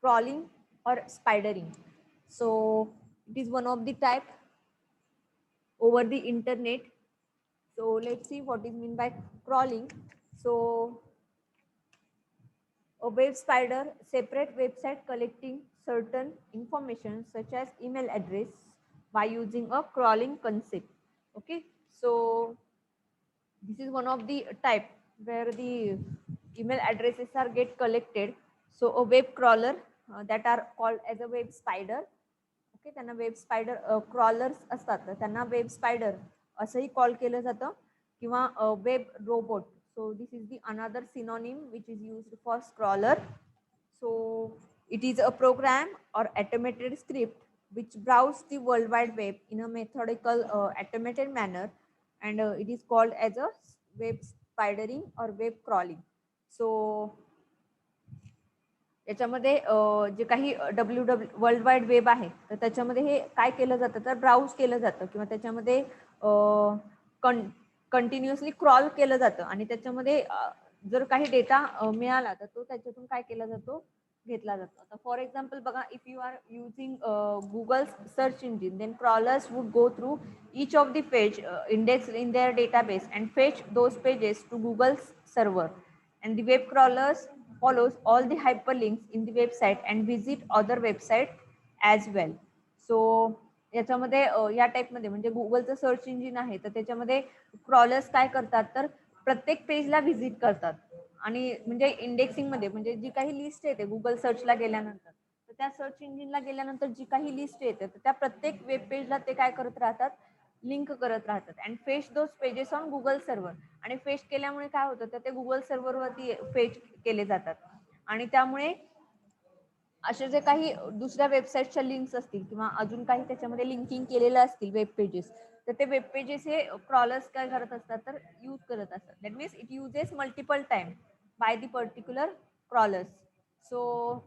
crawling or spidering. So it is one of the type over the internet. So let's see what is mean by crawling. So a web spider separate website collecting certain information such as email address by using a crawling concept. Okay, so this is one of the type where the email addresses are get collected. So a web crawler that are called as a web spider. Okay, त्यांना web spider crawlers असतात तर त्यांना web spider असंही call केलं जातं किंवा web robot. So this is the another synonym which is used for scroller. So it is a program or automated script which browse the world wide web in a methodical automated manner, and it is called as a web spidering or web crawling. So याच्यामध्ये जे काही world wide web आहे तर त्याच्यामध्ये हे काय केलं जातं तर browse केलं जातं किंवा त्याच्यामध्ये कंटिन्युअसली क्रॉल केलं जातं आणि त्याच्यामध्ये जर काही डेटा मिळाला तर तो त्याच्यातून काय केला जातो घेतला जातो. आता फॉर एक्झाम्पल बघा, if you are using Google search engine then crawlers would go through each of the page indexed in their database and fetch those pages to Google's server, and the web crawlers follows all the hyperlinks in the website and visit other website as well. So याच्यामध्ये या टाईपमध्ये म्हणजे गुगलचं search engine आहे तर त्याच्यामध्ये crawlers काय करतात तर प्रत्येक पेजला व्हिजिट करतात आणि म्हणजे इंडेक्सिंगमध्ये म्हणजे जी काही लिस्ट येते गुगल सर्चला गेल्यानंतर तर त्या सर्च इंजिनला गेल्यानंतर जी काही लिस्ट येते तर त्या प्रत्येक वेब पेजला ते काय करत राहतात लिंक करत राहतात and fetch those pages on Google server. आणि फेच केल्यामुळे काय होतं तर ते गुगल सर्व्हरवरती फेच केले जातात आणि त्यामुळे असे जे काही दुसऱ्या वेबसाईटच्या लिंक्स असतील किंवा अजून काही त्याच्यामध्ये लिंकिंग केलेलं असतील वेब पेजेस तर ते वेब पेजेस हे क्रॉलर्स काय करत असतात तर यूज करत असतात. That means it uses multiple time by the particular crawlers. So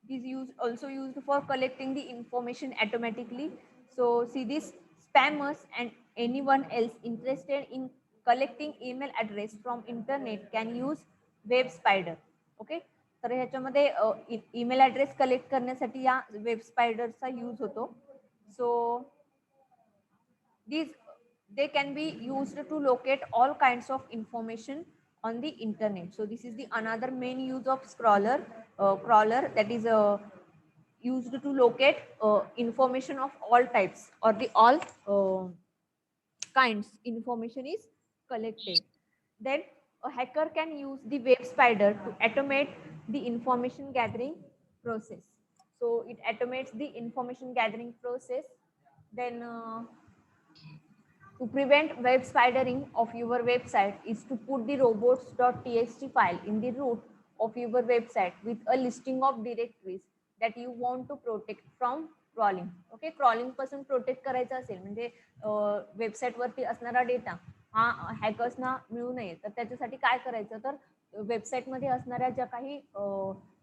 it is also used for collecting the information automatically. So see, these spammers and anyone else interested in collecting email address from internet can use web spider. Okay, तर ह्याच्यामध्ये email address collect करण्यासाठी या web स्पायडरचा use होतो. सो these they can be used to locate all kinds of information on the internet. So this is the another main use of crawler that is used to locate information of all types or the all kinds information is collected. Then a hacker can use the web spider to automate the information gathering process. So it automates the information gathering process. Then to prevent web spidering of your website is to put the robots.txt file in the root of your website with a listing of directories that you want to protect from crawling. Okay, crawling पासून protect करायचं असेल म्हणजे website वरती असणारा data हा हॅकर्सना मिळू नये तर त्याच्यासाठी काय करायचं तर वेबसाईटमध्ये असणाऱ्या ज्या काही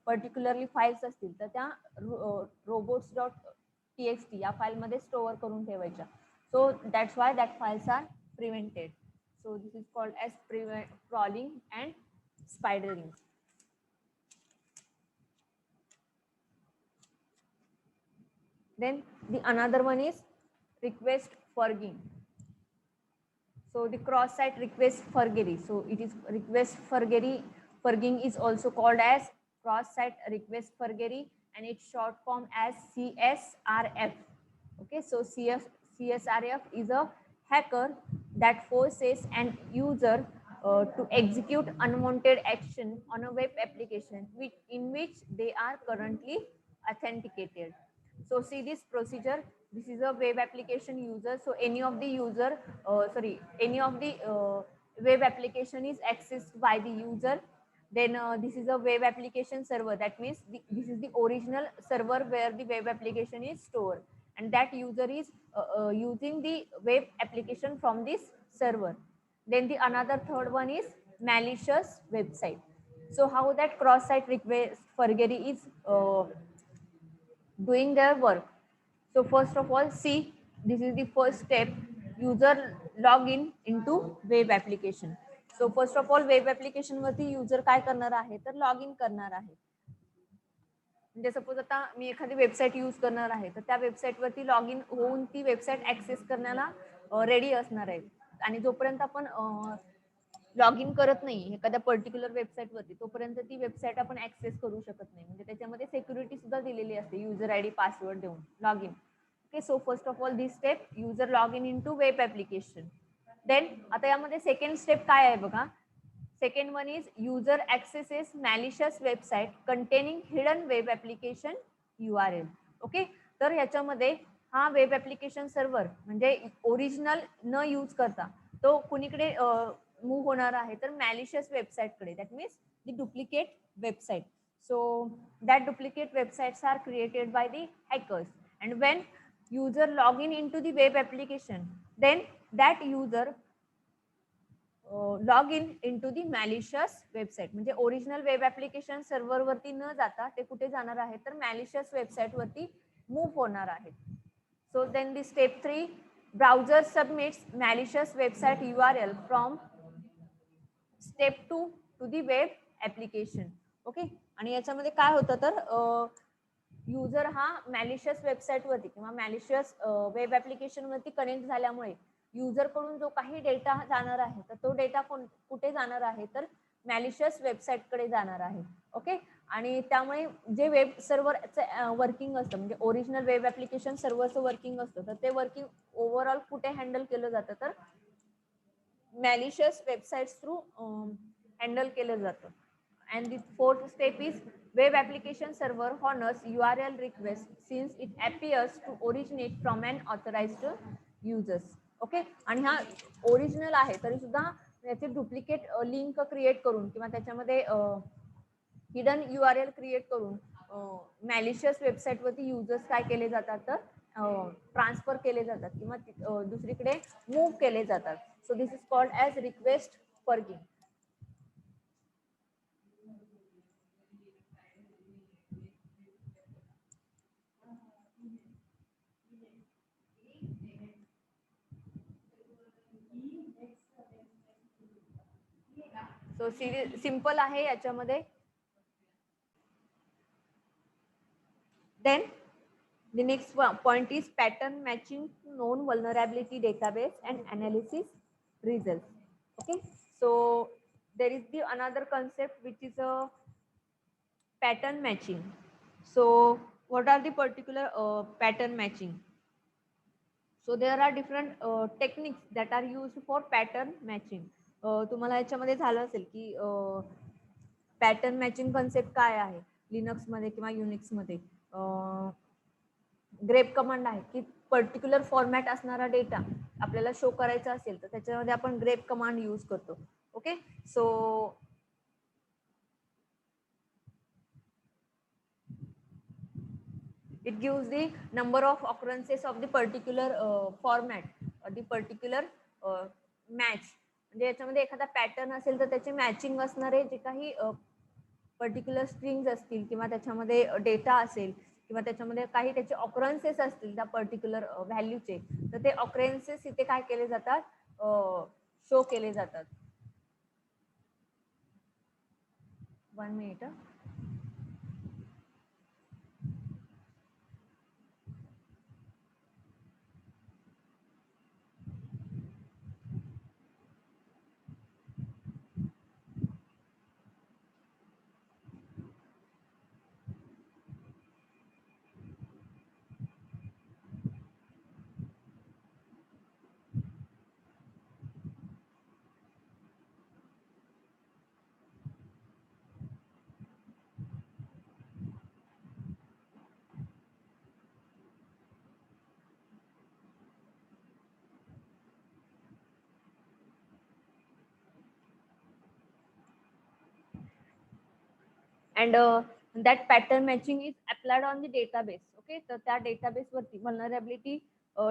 पर्टिक्युलरली फाईल्स असतील तर त्या robots.txt या फाईलमध्ये स्टोअर करून ठेवायच्या. So that's why that files are prevented. So this is called as crawling and spidering. Then the another one is request forging. So the cross-site request forgery. So it is request forgery. Forging is also called as cross-site request forgery, and its short form as CSRF. Okay, so CSRF is a hacker that forces an user to execute unwanted action on a web application in which they are currently authenticated. So see this procedure. This is a web application user. So any of the user, any of the web application is accessed by the user. Then this is a web application server. That means this is the original server where the web application is stored, and that user is using the web application from this server. Then the another third one is malicious website. So how that cross-site request forgery is doing their work. So first of all, see, this is the first step, user login into web application. So first of all, web application वरती user काय करणार आहे तर log in करणार आहे. म्हणजे suppose आता मी एखादी वेबसाईट यूज करणार आहे तर त्या वेबसाईटवरती लॉग इन होऊन ती वेबसाईट ऍक्सेस करण्याला रेडी असणार आहे. आणि जोपर्यंत आपण लॉग इन करत नाही एखाद्या पर्टिक्युलर वेबसाईटवरती तोपर्यंत ती वेबसाईट आपण ऍक्सेस करू शकत नाही. म्हणजे त्याच्यामध्ये सिक्युरिटी सुद्धा दिलेली असते युजर आयडी पासवर्ड देऊन log in. Okay, so first of all this step user log in into web application. Then आता यामध्ये सेकंड स्टेप काय आहे बघा. Second one is user accesses malicious website containing hidden web application URL. Okay, तर ह्याच्यामध्ये हा web application server म्हणजे original न यूज करता तो कुणीकडे मूव्ह होणार आहे तर मॅलिशियस वेबसाईटकडे. That means the duplicate website. So that duplicate websites are created by the hackers and when user log in into the web application then that user log in into the malicious website. म्हणजे original web application server वरती न जाता ते कुठे जाणार आहे तर malicious website वरती मूव्ह होणार आहे. So then the step 3 browser submits malicious website URL from step 2 to the web application. Okay, आणि याच्यामध्ये काय होतं तर युजर हा मॅलिशियस वेबसाईट वरती किंवा मॅलिशियस वेब ऍप्लिकेशन वरती कनेक्ट झाल्यामुळे युजर कडून जो काही डेटा जाणार आहे तर तो डेटा कुठे जाणार आहे तर मॅलिशियस वेबसाईट कडे जाणार आहे. ओके, आणि त्यामुळे जे वेब सर्व्हरचं वर्किंग असतं म्हणजे ओरिजिनल वेब ऍप्लिकेशन सर्व्हरचं वर्किंग असतं तर ते वर्किंग ओव्हरऑल कुठे हँडल केलं जातं तर मॅलिशियस वेबसाइट्स थ्रू हँडल केलं जातं. And the fourth step is web application server honors URL request since it appears to originate from an authorized users. Okay, आणि हा ओरिजिनल आहे तरी सुद्धा याचे डुप्लिकेट लिंक क्रिएट करून किंवा त्याच्यामध्ये हिडन URL क्रिएट करून मॅलिशियस वेबसाईट वरती युजर्स काय केले जातात तर ट्रान्सफर केले जातात किंवा दुसरीकडे मूव्ह केले जातात. So this is called as request forging. So simple आहे याच्यामध्ये. देन the next point is pattern matching known vulnerability database and analysis results. Okay, so there is the another concept which is a pattern matching. So what are the particular pattern matching? So there are different techniques that are used for pattern matching. तुम्हाला याच्यामध्ये झालं असेल की pattern matching concept काय आहे Linux मध्ये किंवा Unix मध्ये. ग्रेप कमांड आहे की पर्टिक्युलर फॉर्मॅट असणारा डेटा आपल्याला शो करायचा असेल तर त्याच्यामध्ये आपण ग्रेप कमांड यूज करतो. Okay, so it gives the number of occurrences of the particular format or the particular match. म्हणजे याच्यामध्ये एखादा पॅटर्न असेल तर त्याची मॅचिंग असणारे जे काही पर्टिक्युलर स्ट्रिंग्स असतील किंवा त्याच्यामध्ये डेटा असेल किंवा त्याच्यामध्ये काही त्याचे ऑकरन्सेस असतील त्या पर्टिक्युलर व्हॅल्यूचे तर ते ऑकरन्सेस इथे काय केले जातात शो केले जातात. 1 minute. and that pattern matching is applied on the database. Okay, so that database वरती vulnerability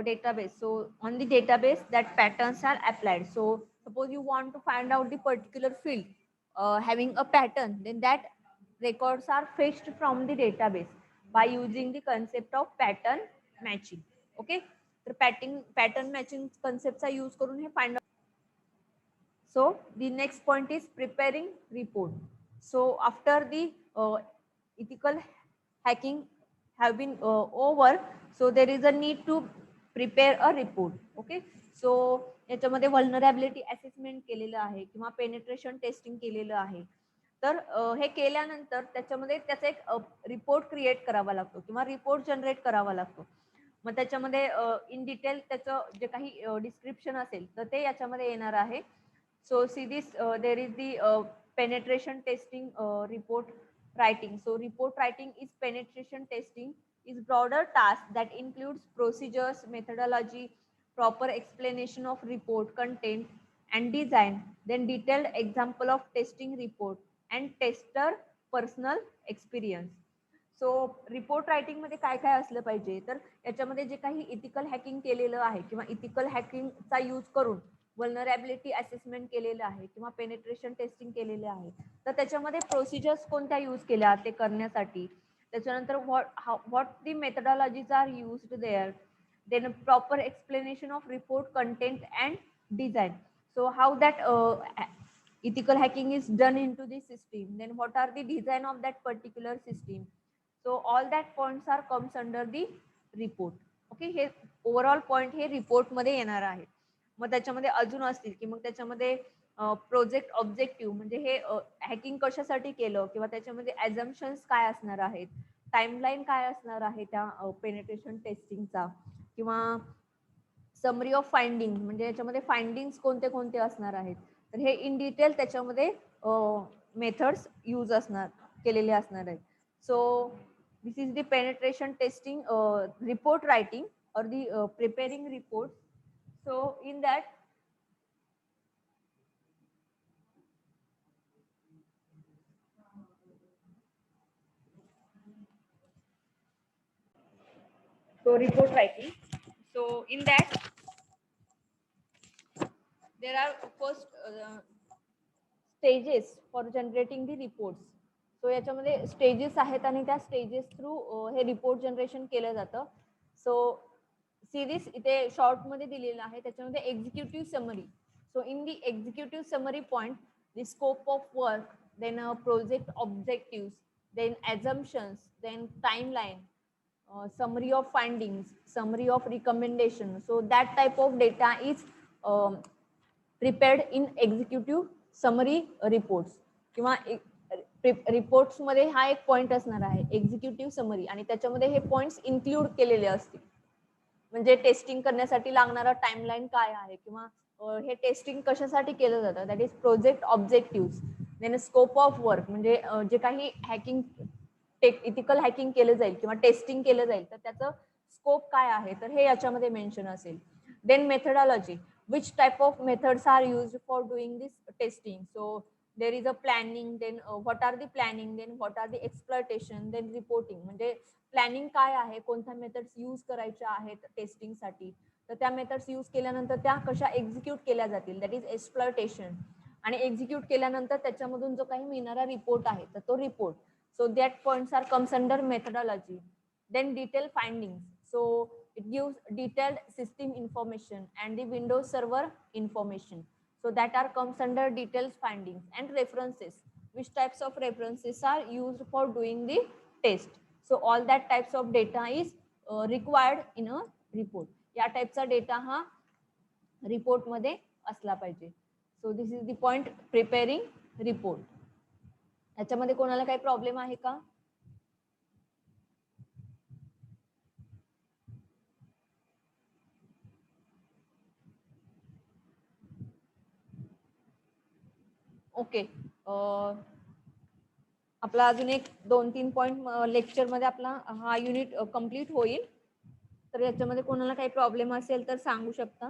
database. So on the database that patterns are applied. So suppose you want to find out the particular field having a pattern, then that records are fetched from the database by using the concept of pattern matching. Okay, तर pattern matching concepts are use करून हे find out. So the next point is preparing report. So after the ethical hacking have been over, so there is a need to prepare a report. Okay, so याच्यामध्ये vulnerability assessment केलेलं आहे किंवा penetration testing केलेलं आहे. तर हे केल्यानंतर त्याच्यामध्ये त्याचा एक रिपोर्ट क्रिएट करावा लागतो किंवा रिपोर्ट जनरेट करावा लागतो. मग त्याच्यामध्ये इन डिटेल त्याचं जे काही डिस्क्रिप्शन असेल तर ते याच्यामध्ये येणार आहे. So see this there is the penetration testing report writing. So report writing is penetration testing is broader task that includes procedures, methodology, proper explanation of report content and design, then detailed example of testing report and tester personal experience. So report writing मध्ये काय काय असलं पाहिजे, तर याच्यामध्ये जे काही ethical hacking केलेलं आहे किंवा इथिकल हॅकिंगचा यूज करून वल्नरॅबिलिटी असेसमेंट केलेलं आहे किंवा पेनिट्रेशन टेस्टिंग केलेले आहे, तर त्याच्यामध्ये प्रोसिजर्स कोणत्या यूज केल्या ते करण्यासाठी, त्याच्यानंतर what the methodologies are used there, then proper explanation of report content and design. So how that ethical hacking is done into the system, then what are the design of that particular system. So all that points are comes under the report. Okay, हे overall point हे report मध्ये येणार आहे. मग त्याच्यामध्ये अजून असतील की मग त्याच्यामध्ये प्रोजेक्ट ऑब्जेक्टिव्ह म्हणजे हे हॅकिंग कशासाठी केलं किंवा त्याच्यामध्ये ॲझम्पशन्स काय असणार आहेत, टाइमलाईन काय असणार आहे त्या पेनिट्रेशन टेस्टिंगचा, किंवा समरी ऑफ फाइंडिंग म्हणजे याच्यामध्ये फाइंडिंग्स कोणते कोणते असणार आहेत. तर हे इन डिटेल त्याच्यामध्ये मेथड्स यूज असणार केलेले असणार आहेत. सो this is the penetration testing report writing or the preparing report. So in that report writing, so in that there are first stages for generating the reports. सो याच्यामध्ये stages आहेत आणि त्या stages through हे report generation केलं जातं. सो series इथे short मध्ये दिलेलं आहे, त्याच्यामध्ये executive summary. So in the executive summary point the scope of work, then project objective, then assumptions, then timeline, summary of findings, summary of recommendation. So that type of data is prepared in executive summary reports. किंवा reports मध्ये हा एक point असणार आहे executive summary, आणि त्याच्यामध्ये हे points include केलेले असतील. म्हणजे टेस्टिंग करण्यासाठी लागणारा टाइमलाईन काय आहे किंवा हे टेस्टिंग कशासाठी केलं जातं, that is project objective, then scope of work म्हणजे जे काही हॅकिंग इथिकल हॅकिंग केलं जाईल किंवा टेस्टिंग केलं जाईल तर त्याचं स्कोप काय आहे, तर हे याच्यामध्ये मेन्शन असेल. Then methodology, which type of methods are used for doing this testing. So there is a planning, then what are the planning, then what are the exploitation, then reporting. म्हणजे planning काय आहे, कोणत्या methods use करायच्या आहेत टेस्टिंगसाठी, तर त्या methods use केल्यानंतर त्या कशा एक्झिक्यूट केल्या जातील, दॅट इज एक्सप्लॉयटेशन. आणि एक्झिक्यूट केल्यानंतर त्याच्यामधून जो काही मिळणारा रिपोर्ट आहे तर तो report. So that points are comes under methodology. Then detail finding, so it gives detailed system information and the Windows server information. So that are comes under details findings. And references, which types of references are used for doing the test. So all that types of data is required in a report. या टाइपचा data हा report मध्ये असला पाहिजे. सो this is the point preparing report. याच्यामध्ये कोणाला काही problem आहे का? ओके, आपला अजून एक 2-3 पॉइंट लेक्चर मध्ये आपला हा युनिट कंप्लीट होईल. तर याच्यामध्ये कोणाला काही प्रॉब्लेम असेल तर सांगू शकता.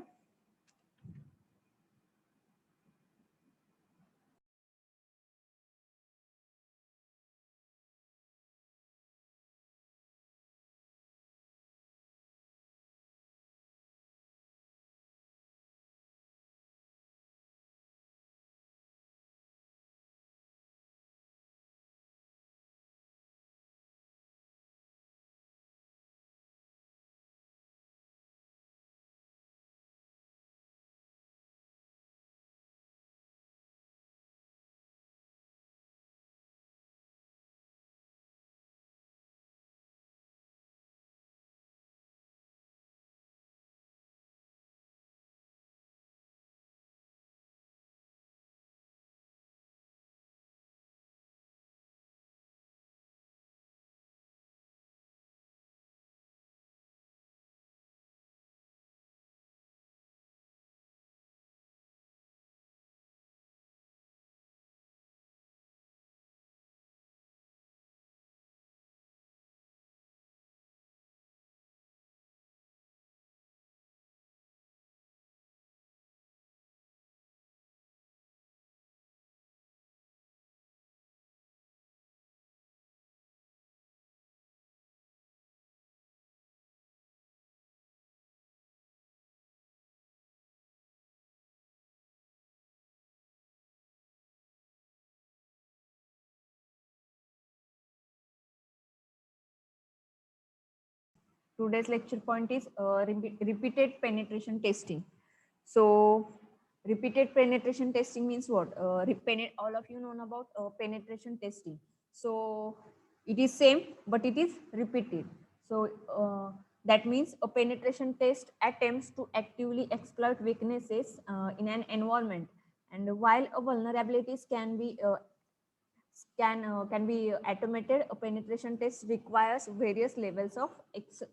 Today's lecture point is repeated penetration testing. So repeated penetration testing means what? All of you know about penetration testing. So it is same, but it is repeated. So that means a penetration test attempts to actively exploit weaknesses in an environment. And while a vulnerabilities can be automated, a penetration test requires various levels of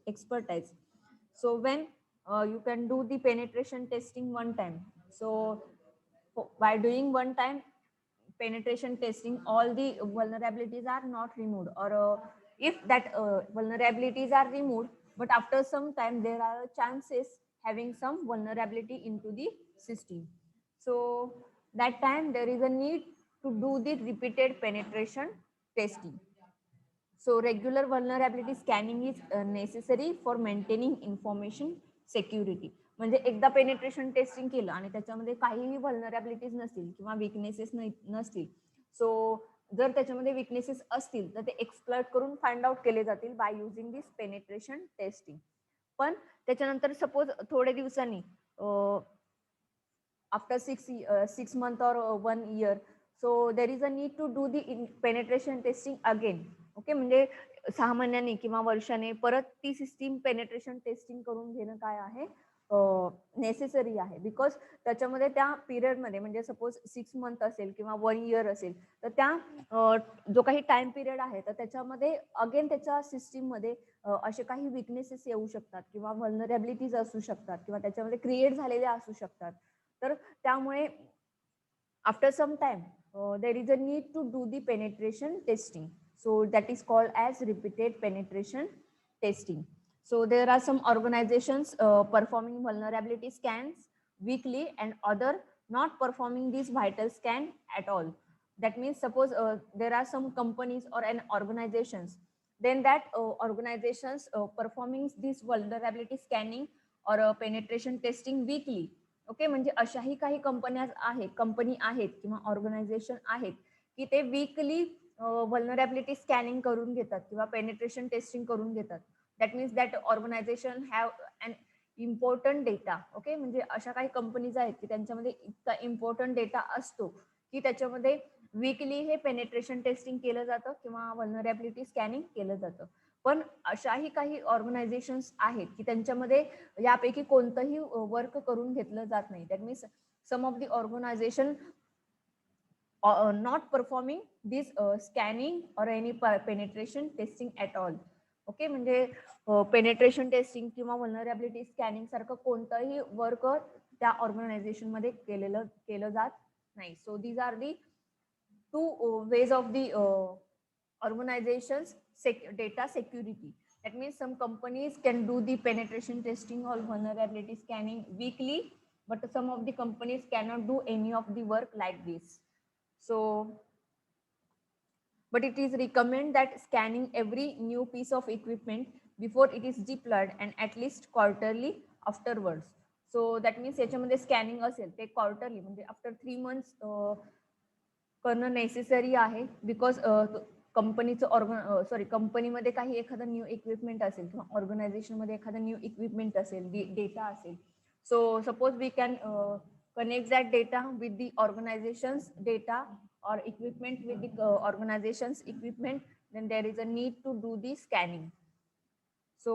expertise. So when you can do the penetration testing one time, so by doing one time penetration testing, all the vulnerabilities are not removed, or if that vulnerabilities are removed, but after some time there are chances having some vulnerability into the system. So that time there is a need to do the repeated penetration testing. So regular vulnerability scanning is necessary for maintaining information security. म्हणजे एकदा penetration testing केलं आणि त्याच्यामध्ये काहीही व्हलनरॅबिलिटीज नसतील किंवा weaknesses नसतील, सो जर त्याच्यामध्ये विकनेसेस असतील तर ते एक्सप्लॉइट करून फाइंड आउट केले जातील by using this penetration testing. पण त्याच्यानंतर सपोज थोडे दिवसांनी after 6 months or 1 year, so there is a need to do the penetration testing again. Okay, म्हणजे 6 महिन्यांनी किंवा वर्षाने परत ती सिस्टीम पेनिट्रेशन टेस्टिंग करून घेणं काय आहे, नेसेसरी आहे. बिकॉज त्याच्यामध्ये त्या पिरियडमध्ये म्हणजे सपोज 6 months असेल किंवा 1 year असेल, तर त्या जो काही टाइम पिरियड आहे तर त्याच्यामध्ये अगेन त्याच्या सिस्टीममध्ये असे काही विकनेसेस येऊ शकतात किंवा व्हलनरॅबिलिटीज असू शकतात किंवा त्याच्यामध्ये क्रिएट झालेल्या असू शकतात. तर त्यामुळे after some time there is a need to do the penetration testing. So that is called as repeated penetration testing. So there are some organizations performing vulnerability scans weekly and other not performing this vital scan at all. That means suppose there are some companies or an organizations, then that organizations performing this vulnerability scanning or penetration testing weekly. Okay, म्हणजे अशाही काही company आहेत किंवा organisation आहेत की ते weekly व्हलनरॅबिलिटी scanning करून घेतात किंवा पेनिट्रेशन टेस्टिंग करून घेतात. That means that organization have an important data. Okay, म्हणजे अशा काही कंपनीज आहेत की त्यांच्यामध्ये इतका इम्पॉर्टंट डेटा असतो की त्याच्यामध्ये वीकली हे पेनिट्रेशन टेस्टिंग केलं जातं किंवा व्हलनरॅबिलिटी स्कॅनिंग केलं जातं. पण अशाही काही ऑर्गनायझेशन्स आहेत की त्यांच्यामध्ये यापैकी कोणतंही वर्क करून घेतलं जात नाही. That means some of the organization not performing this scanning or any penetration testing at all. Okay, म्हणजे पेनिट्रेशन टेस्टिंग किंवा व्हलनरॅबिलिटी स्कॅनिंग सारखं कोणतंही वर्क त्या ऑर्गनायझेशन मध्ये केलं जात नाही. So these are the 2 ways of the organizations data security. That means some companies can do the penetration testing or vulnerability scanning weekly, but some of the companies cannot do any of the work like this. So but it is recommended that scanning every new piece of equipment before it is deployed and at least quarterly afterwards. So that means याच्यामध्ये scanning असेल ते quarterly म्हणजे after 3 months करणं necessary आहे. Because कंपनीचं कंपनीमध्ये काही एखादं न्यू इक्विपमेंट असेल किंवा ऑर्गनायझेशनमध्ये एखादं न्यू इक्विपमेंट असेल, डेटा असेल. So suppose we can connect that data with the organization's data or equipment with the organization's equipment, then there is a need to do the scanning. So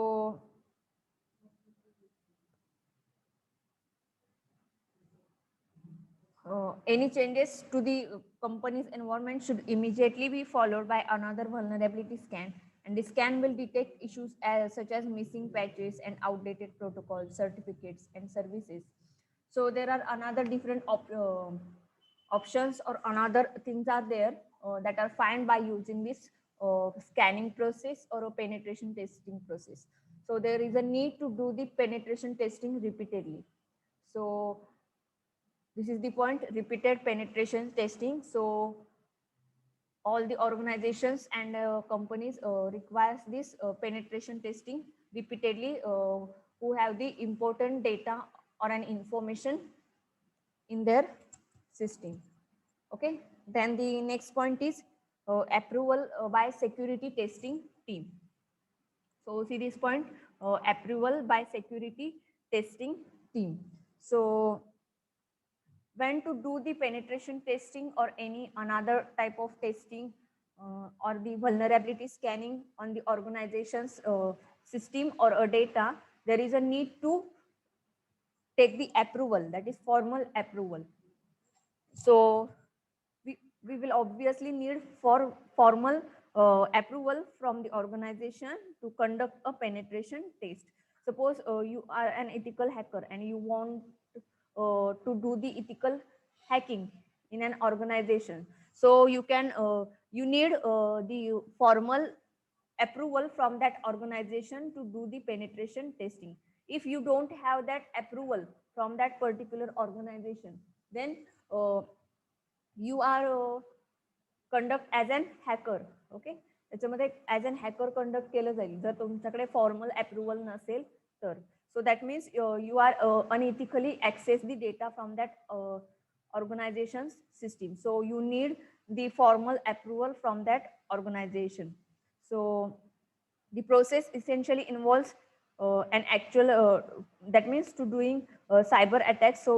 any changes to the company's environment should immediately be followed by another vulnerability scan, and the scan will detect issues such as missing patches and outdated protocols, certificates, and services. So there are another different options or another things are there that are found by using this scanning process or a penetration testing process. So there is a need to do the penetration testing repeatedly. So this is the point, repeated penetration testing. So all the organizations and companies requires this penetration testing repeatedly who have the important data or an information in their system. Okay, then the next point is approval by security testing team. So see this point, approval by security testing team. So when to do the penetration testing or any another type of testing or the vulnerability scanning on the organization's system or a data, there is a need to take the approval, that is formal approval. So we will obviously need for formal approval from the organization to conduct a penetration test. Suppose you are an ethical hacker and you want to do the ethical hacking in an organization. So you need the formal approval from that organization to do the penetration testing. If you don't have that approval from that particular organization, then you are conduct as an hacker. Okay, त्याच्यामध्ये as an hacker conduct केलं जाईल जर तुमच्याकडे formal approval नसेल तर. So that means you are unethically access the data from that organization's system. So you need the formal approval from that organization. So the process essentially involves an actual that means to doing cyber attacks. So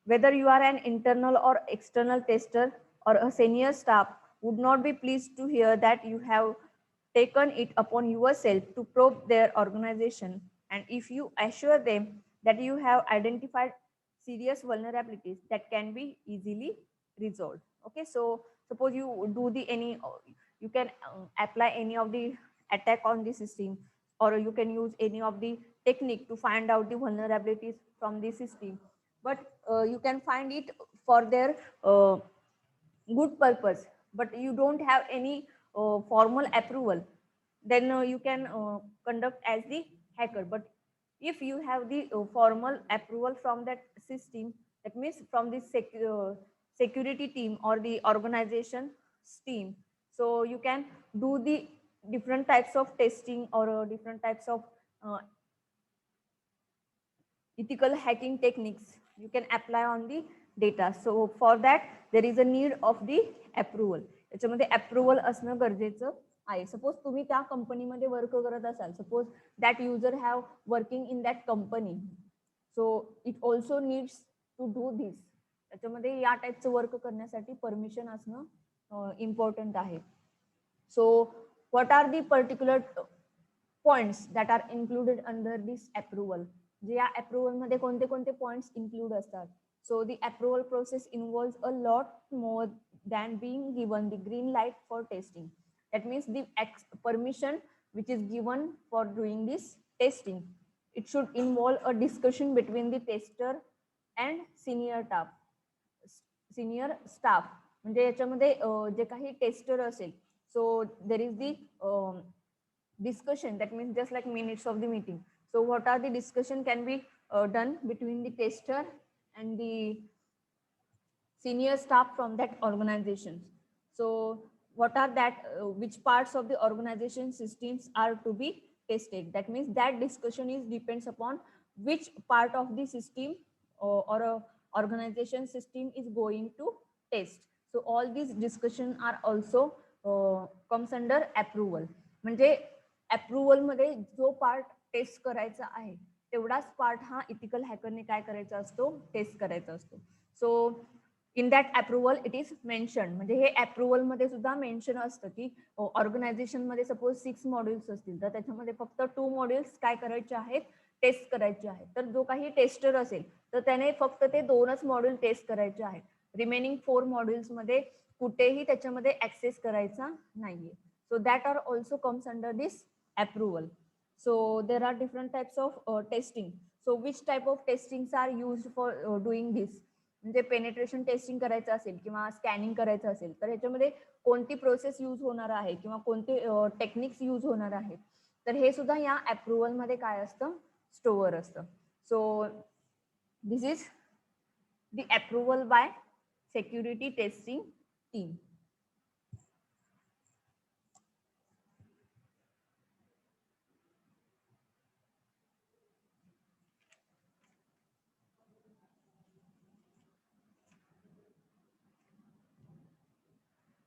whether you are an internal or external tester or a senior staff would not be pleased to hear that you have taken it upon yourself to probe their organization, and if you assure them that you have identified serious vulnerabilities that can be easily resolved. Okay, so suppose you do the any you can apply any of the attack on the system, or you can use any of the technique to find out the vulnerabilities from the system, but you can find it for their good purpose, but you don't have any formal approval, then you can conduct as the hacker. But if you have the formal approval from that system, that means from the security team or the organization team, so you can do the different types of testing or different types of ethical hacking techniques you can apply on the data. So for that there is a need of the approval. याच्यामध्ये approval असणं गरजेचं आहे. Suppose तुम्ही त्या कंपनीमध्ये work करत असाल, suppose that user have working in that company, so it also needs to do this. त्याच्यामध्ये या टाईपचं वर्क करण्यासाठी परमिशन असणं इम्पॉर्टंट आहे. So what are the particular points that are included under this approval. जे या अप्रुव्हल मध्ये कोणते कोणते पॉइंट्स इन्क्लूड असतात. So the approval process involves a lot more than being given the green light for testing. That means the permission which is given for doing this testing, it should involve a discussion between the tester and senior staff. म्हणजे याच्यामध्ये जे काही tester असेल, so there is the discussion, that means just like minutes of the meeting. So what are the discussion can be done between the tester and the senior staff from that organization. So what are that which parts of the organization systems are to be tested. That means that discussion is depends upon which part of the system or a organization system is going to test. So all these discussion are also comes under approval. म्हणजे approval मध्ये जो part test करायचा आहे तेवढाच part हा ethical हॅकरने काय करायचा असतो, टेस्ट करायचा असतो. So in that approval it is mention, म्हणजे हे अप्रुव्हल मध्ये सुद्धा मेन्शन असतं की ऑर्गनायझेशन मध्ये सपोज 6 मॉड्यूल्स असतील तर त्याच्यामध्ये फक्त 2 मॉड्यूल्स काय करायचे आहेत, टेस्ट करायचे आहेत. तर जो काही टेस्टर असेल तर त्याने फक्त ते 2च मॉड्यूल टेस्ट करायचे आहेत. रिमेनिंग 4 मॉड्यूल्स मध्ये कुठेही त्याच्यामध्ये ऍक्सेस करायचा नाहीये. So that are also comes under this approval. So there are different types of testing. So which type of testings are used for doing this. म्हणजे पेनिट्रेशन टेस्टिंग करायचं असेल किंवा स्कॅनिंग करायचं असेल तर ह्याच्यामध्ये कोणती प्रोसेस यूज होणार आहे किंवा कोणते टेक्निक्स यूज होणार आहेत, तर हे सुद्धा या अप्रुव्हल मध्ये काय असतं, स्टोअर असतं. So this is the approval by security testing team.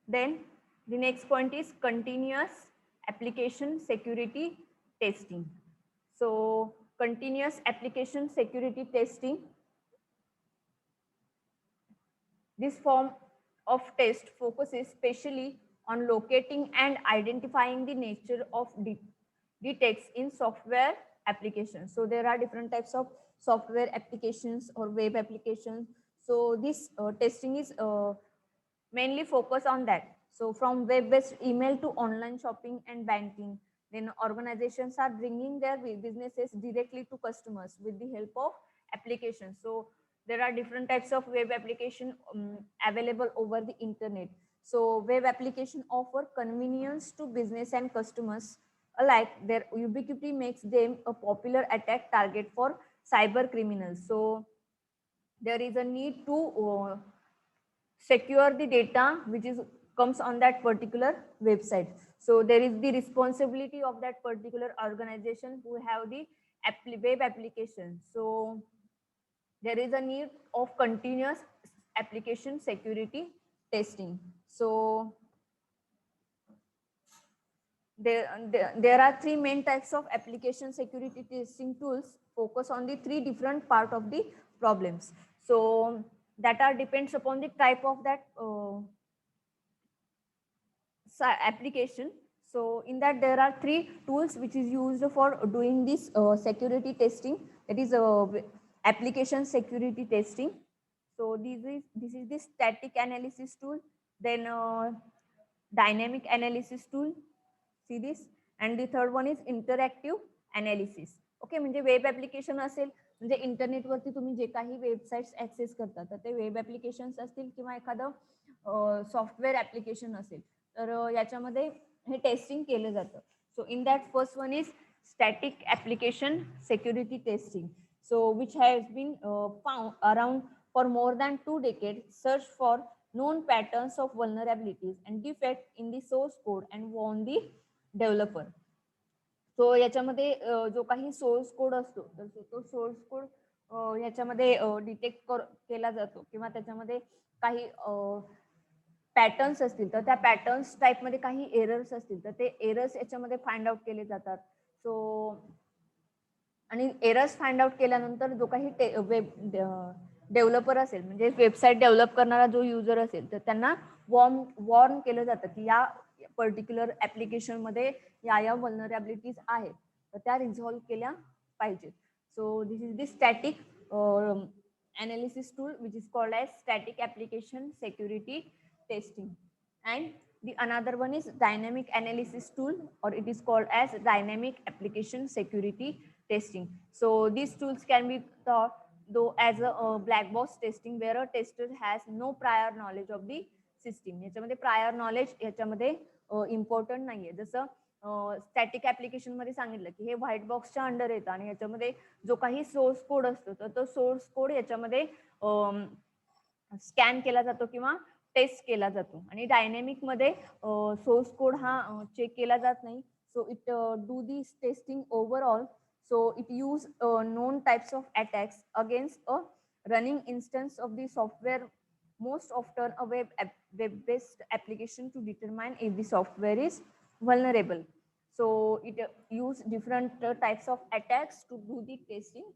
Then the next point is continuous application security testing. So continuous application security testing. This form of test focuses specially on locating and identifying the nature of defects in software applications. So there are different types of software applications or web applications. So this testing is mainly focused on that. So from web-based email to online shopping and banking, then organizations are bringing their businesses directly to customers with the help of applications. So there are different types of web application available over the internet. So web application offer convenience to business and customers alike. Their ubiquity makes them a popular attack target for cyber criminals. So there is a need to secure the data which is comes on that particular website. So there is the responsibility of that particular organization who have the web application. So there is a need of continuous application security testing. So there are three main types of application security testing tools focus on the three different part of the problems. So that are depends upon the type of that application. So in that there are three tools which is used for doing this security testing. That is application security testing. So this is the static analysis tool, then dynamic analysis tool. See this, and the third one is interactive analysis. Okay, म्हणजे web application असेल म्हणजे इंटरनेटवरती तुम्ही जे काही websites access करता तर ते web applications असतील किंवा एखादं सॉफ्टवेअर ऍप्लिकेशन असेल तर याच्यामध्ये हे टेस्टिंग केलं जातं. So in that first one is static application security testing. So which has been found around for more than 2 decades, search for known patterns of vulnerabilities and defects in the source code and warn the developer. सो याच्यामध्ये जो काही source code असतो तर तो source code याच्यामध्ये detect केला जातो किंवा त्याच्यामध्ये काही पॅटर्न्स असतील तर त्या पॅटर्न्स टाईपमध्ये काही एरर्स असतील तर ते एरर्स याच्यामध्ये फाइंड आउट केले जातात. सो आणि एरर्स फाइंड आउट केल्यानंतर जो काही वेब डेव्हलपर असेल म्हणजे वेबसाईट डेव्हलप करणारा जो युजर असेल तर त्यांना वॉर्न केलं जातं की या पर्टिक्युलर ऍप्लिकेशन मध्ये या व्हल्नरॅबिलिटीज आहेत तर त्या रिझॉल्व्ह केल्या पाहिजेत. सो this is the static analysis tool which is called as static application security testing, and the another one is dynamic analysis tool or it is called as dynamic application security testing. So these tools can be thought though as a black box testing where a tester has no prior knowledge of the system. याच्यामध्ये prior knowledge याच्यामध्ये important नाहीये. जसं static application मध्ये सांगितलं की हे white बॉक्सच्या under येतं आणि याच्यामध्ये जो काही सोर्स कोड असतो तर तो सोर्स कोड याच्यामध्ये स्कॅन केला जातो किंवा टेस्ट केला जातो. आणि डायनेमिक मध्ये सोर्स कोड हा चेक केला जात नाही. So it do this testing overall. So it use known types of attacks against a running instance of the software, most often a web-based application, to determine if the software is vulnerable. So it use different types of attacks to do the testing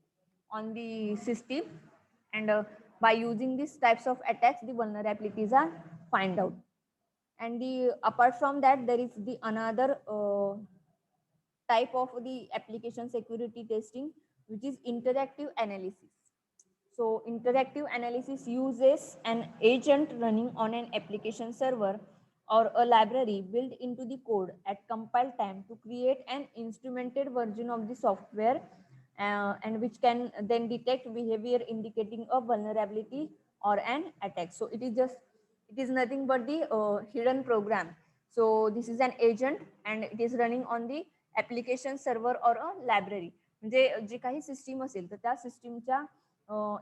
on the system, and by using these types of attacks the vulnerabilities are find out. And the apart from that there is the another type of the application security testing which is interactive analysis. So interactive analysis uses an agent running on an application server or a library built into the code at compile time to create an instrumented version of the software and which can then detect behavior indicating a vulnerability or an attack. So it is nothing but the hidden program. So this is an agent and it is running on the application server or a library. म्हणजे जे काही system असेल तर त्या सिस्टीमच्या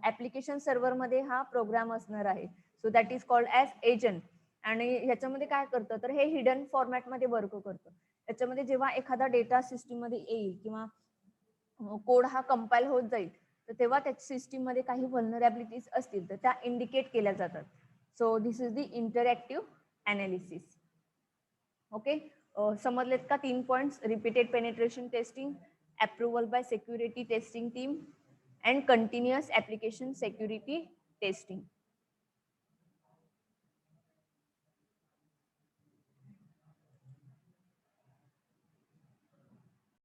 application server मध्ये हा programme असणार आहे. So that is called as agent. आणि ह्याच्यामध्ये काय करतं तर हे हिडन फॉर्मॅट मध्ये वर्क करतं. त्याच्यामध्ये जेव्हा एखादा डेटा सिस्टीम मध्ये येईल किंवा कोड हा कंपाईल होत जाईल तर तेव्हा त्या सिस्टीम मध्ये काही व्हल्नरॅबिलिटीज असतील तर त्या इंडिकेट केल्या जातात. So this is the interactive analysis. Okay, समजलेत का 3 points? Repeated penetration testing, approval by security testing team, and continuous application security testing.